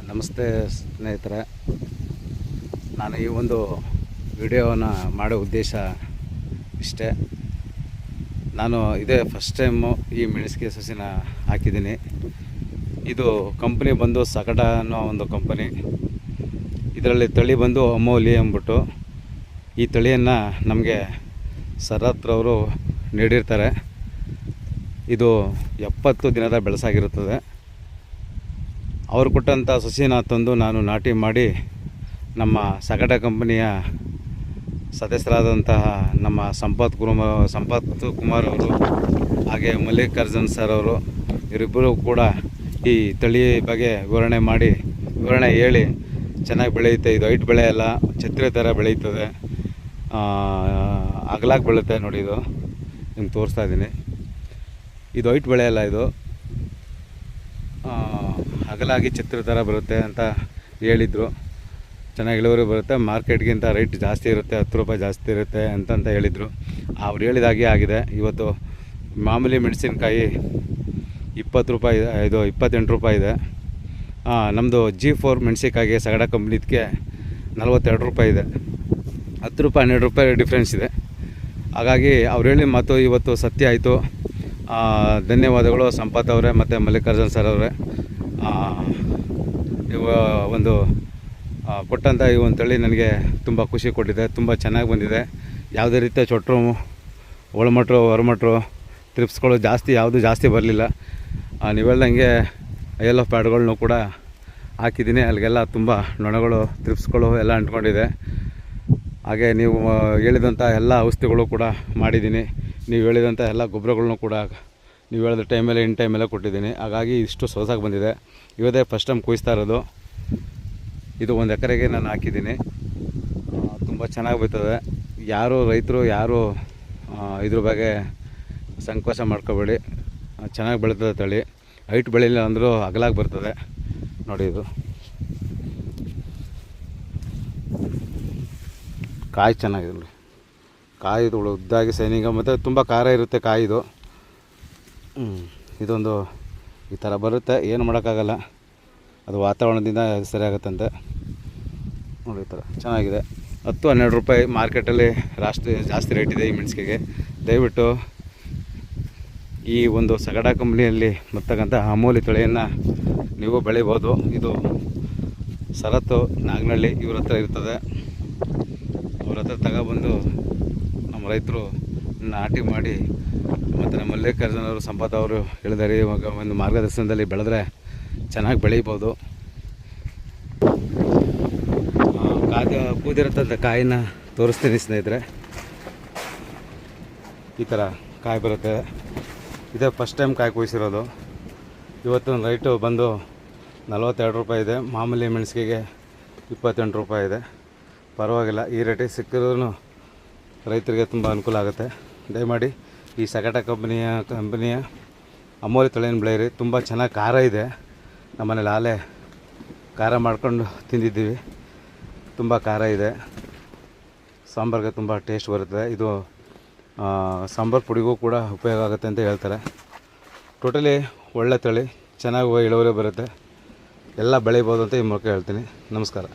ನಮಸ್ತೆ ಸ್ನೇಹಿತರೆ. ನಾನು ಈ ಒಂದು ವಿಡಿಯೋವನ್ನು ಮಾಡೋ ಉದ್ದೇಶ ಇಷ್ಟೇ. ನಾನು ಇದೇ ಫಸ್ಟ್ ಟೈಮು ಈ ಮೆಣಸಿಗೆ ಸಸಿನ ಹಾಕಿದ್ದೀನಿ. ಇದು ಕಂಪ್ನಿ ಬಂದು ಸಕಟ ಅನ್ನೋ ಒಂದು ಕಂಪನಿ. ಇದರಲ್ಲಿ ತಳಿ ಬಂದು ಅಮೋಲಿ ಅಂದ್ಬಿಟ್ಟು ಈ ತಳಿಯನ್ನು ನಮಗೆ ಸರತ್ರವರು ನೀಡಿರ್ತಾರೆ. ಇದು 70 ದಿನದ ಬೆಳೆಸಾಗಿರುತ್ತದೆ. ಅವರು ಕೊಟ್ಟಂಥ ಸಸಿನ ತಂದು ನಾನು ನಾಟಿ ಮಾಡಿ ನಮ್ಮ ಸಕಟ ಕಂಪನಿಯ ಸದಸ್ಯರಾದಂತಹ ನಮ್ಮ ಸಂಪತ್ ಕುಮಾರ್ ಅವರು ಹಾಗೆ ಮಲ್ಲಿಕಾರ್ಜುನ್ ಸರ್ ಅವರು ಇವರಿಬ್ಬರು ಕೂಡ ಈ ತಳಿ ಬಗ್ಗೆ ವಿವರಣೆ ಹೇಳಿ ಚೆನ್ನಾಗಿ ಬೆಳೆಯುತ್ತೆ. ಇದು ಹೈಟ್ ಬೆಳೆಯಲ್ಲ, ಛತ್ರಿ ಥರ ಬೆಳೆಯುತ್ತದೆ, ಅಗಲಾಗಿ ಬೆಳುತ್ತೆ. ನೋಡಿ, ಇದು ನಿಮ್ಗೆ ತೋರಿಸ್ತಾ ಇದ್ದೀನಿ. ಇದು ಹೈಟ್ ಬೆಳೆಯಲ್ಲ, ಇದು ಅಗಲಾಗಿ ಛತ್ರಿ ಥರ ಬರುತ್ತೆ ಅಂತ ಹೇಳಿದರು. ಚೆನ್ನಾಗಿ ಇಳುವರಿ ಬರುತ್ತೆ, ಮಾರ್ಕೆಟ್ಗಿಂತ ರೇಟ್ ಜಾಸ್ತಿ ಇರುತ್ತೆ, 10 ರೂಪಾಯಿ ಜಾಸ್ತಿ ಇರುತ್ತೆ ಅಂತ ಹೇಳಿದರು. ಅವ್ರು ಹೇಳಿದಾಗೆ ಆಗಿದೆ. ಇವತ್ತು ಮಾಮೂಲಿ ಮೆಣಸಿನ್ಕಾಯಿ 20 ರೂಪಾಯಿ, ಇದು 28 ರೂಪಾಯಿ ಇದೆ. ನಮ್ಮದು G4 ಮೆಣಸಿನ್ಕಾಯಿಗೆ ಸಗಡ ಕಂಪ್ನಿದಕ್ಕೆ 42 ರೂಪಾಯಿ ಇದೆ. 10 ರೂಪಾಯಿ 12 ರೂಪಾಯಿ ಡಿಫ್ರೆನ್ಸ್ ಇದೆ. ಹಾಗಾಗಿ ಅವ್ರು ಹೇಳಿ ಮಾತು ಇವತ್ತು ಸತ್ಯ ಆಯಿತು. ಧನ್ಯವಾದಗಳು ಸಂಪತ್ ಅವರೇ ಮತ್ತು ಮಲ್ಲಿಕಾರ್ಜುನ್ ಸರ್ ಅವರೇ. ಒಂದು ಕೊಟ್ಟಂಥ ಈ ಒಂದು ತಳಿ ನನಗೆ ತುಂಬ ಖುಷಿ ಕೊಟ್ಟಿದೆ. ತುಂಬ ಚೆನ್ನಾಗಿ ಬಂದಿದೆ. ಯಾವುದೇ ರೀತಿಯ ಚೊಟ್ರು, ಒಳಮಟ್ರು, ಹೊರಮಟ್ರು, ತ್ರಿಪ್ಸ್ಗಳು ಯಾವುದು ಜಾಸ್ತಿ ಬರಲಿಲ್ಲ. ನೀವು ಹೇಳ್ದಂಗೆ ILF ಪ್ಯಾಡ್ಗಳನ್ನೂ ಕೂಡ ಹಾಕಿದ್ದೀನಿ. ಅಲ್ಲಿಗೆಲ್ಲ ತುಂಬ ನೊಣಗಳು, ತ್ರಿಪ್ಸ್ಗಳು ಎಲ್ಲ ಅಂಟ್ಕೊಂಡಿದೆ. ಹಾಗೆ ನೀವು ಹೇಳಿದಂಥ ಎಲ್ಲ ಔಷಧಿಗಳು ಕೂಡ ಮಾಡಿದ್ದೀನಿ. ನೀವು ಹೇಳಿದಂಥ ಎಲ್ಲ ಗೊಬ್ಬರಗಳನ್ನು ಕೂಡ ನೀವು ಹೇಳಿದ ಟೈಮಲ್ಲೇ ಇನ್ ಟೈಮಲ್ಲೇ ಕೊಟ್ಟಿದ್ದೀನಿ. ಹಾಗಾಗಿ ಇಷ್ಟು ಸೊಸಾಗಿ ಬಂದಿದೆ. ಇವತ್ತೇ ಫಸ್ಟ್ ಟೈಮ್ ಕುಯ್ಸ್ತಾ ಇರೋದು. ಇದು 1 ಎಕರೆಗೆ ನಾನು ಹಾಕಿದ್ದೀನಿ. ತುಂಬ ಚೆನ್ನಾಗಿ ಬರ್ತದೆ. ರೈತರು ಯಾರು ಇದ್ರ ಬಗ್ಗೆ ಸಂಕೋಚ ಮಾಡ್ಕೋಬೇಡಿ. ಚೆನ್ನಾಗಿ ಬೆಳೀತದೆ ತಳಿ. ಹೈಟ್ ಬೆಳೀಲಿಲ್ಲ ಅಂದರೂ ಅಗಲಾಗಿ ಬರ್ತದೆ. ನೋಡಿ, ಇದು ಕಾಯಿ ಚೆನ್ನಾಗಿದೆ ನೋಡಿ. ಕಾಯಿದು ಉದ್ದಾಗಿ ಸೈನಿಂಗ ಮತ್ತು ತುಂಬ ಖಾರ ಇರುತ್ತೆ ಕಾಯಿದು. ಇದೊಂದು ಈ ಥರ ಬರುತ್ತೆ, ಏನು ಮಾಡೋಕ್ಕಾಗಲ್ಲ. ಅದು ವಾತಾವರಣದಿಂದ ಸರಿಯಾಗುತ್ತಂತೆ. ನೋಡಿ, ಈ ಥರ ಚೆನ್ನಾಗಿದೆ. 10-12 ರೂಪಾಯಿ ಮಾರ್ಕೆಟಲ್ಲಿ ಜಾಸ್ತಿ ರೇಟ್ ಇದೆ ಈ ಮೆಣಸಿಗೆ. ದಯವಿಟ್ಟು ಈ ಒಂದು ಸಗಡ ಕಂಪ್ನಿಯಲ್ಲಿ ಬರ್ತಕ್ಕಂಥ ಅಮೋಲಿ ತಳಿಯನ್ನು ನೀವು ಬೆಳಿಬೋದು. ಇದು ಸರತ್ತು ನಾಗನಹಳ್ಳಿ ಇವ್ರ ಹತ್ರ ಇರ್ತದೆ. ಅವ್ರ ಹತ್ರ ತಗೊಬಂದು ನಮ್ಮ ರೈತರು ನಾಟಿ ಮಾಡಿ ಮತ್ತು ನಮ್ಮ ಮಲ್ಲಿಕಾರ್ಜುನ್ ಅವರು, ಸಂಪತ್ ಅವರು ಹೇಳಿದಾರೆ, ಇವಾಗ ಒಂದು ಮಾರ್ಗದರ್ಶನದಲ್ಲಿ ಬೆಳೆದ್ರೆ ಚೆನ್ನಾಗಿ ಬೆಳೀಬೋದು. ಕೂದಿರತ್ತಂಥ ಕಾಯಿನ ತೋರಿಸ್ತೀನಿ ಸ್ನೇಹಿತರೆ. ಈ ಥರ ಕಾಯಿ ಬರುತ್ತೆ. ಇದೇ ಫಸ್ಟ್ ಟೈಮ್ ಕಾಯಿ ಕುಯ್ಸಿರೋದು. ಇವತ್ತು ರೈಟು ಬಂದು 42 ರೂಪಾಯಿ ಇದೆ. ಮಾಮೂಲಿ ಮೆಣಸಿಗೆ 28 ರೂಪಾಯಿ ಇದೆ. ಪರವಾಗಿಲ್ಲ. ಈ ರೇಟಿಗೆ ಸಿಕ್ಕಿದ್ರೂ ರೈತರಿಗೆ ತುಂಬ ಅನುಕೂಲ ಆಗುತ್ತೆ. ದಯಮಾಡಿ ಈ ಸಗಟ ಕಂಪನಿಯ ಅಮೋಲಿ ತಳಿಯನ್ನು ಬೆಳೆಯಿರಿ. ತುಂಬ ಚೆನ್ನಾಗಿ ಖಾರ ಇದೆ. ನಮ್ಮನೇಲಿ ಆಲೆ ಖಾರ ಮಾಡ್ಕೊಂಡು ತಿಂದಿದ್ದೀವಿ. ತುಂಬ ಖಾರ ಇದೆ. ಸಾಂಬಾರಿಗೆ ತುಂಬ ಟೇಸ್ಟ್ ಬರುತ್ತೆ. ಇದು ಸಾಂಬಾರು ಪುಡಿಗೂ ಕೂಡ ಉಪಯೋಗ ಆಗುತ್ತೆ ಅಂತ ಹೇಳ್ತಾರೆ. ಟೋಟಲಿ ಒಳ್ಳೆ ತಳಿ, ಚೆನ್ನಾಗಿ ಇಳುವರಿ ಬರುತ್ತೆ. ಎಲ್ಲ ಬೆಳಿಬೋದು ಅಂತ ಈ ಮೂಲಕ ಹೇಳ್ತೀನಿ. ನಮಸ್ಕಾರ.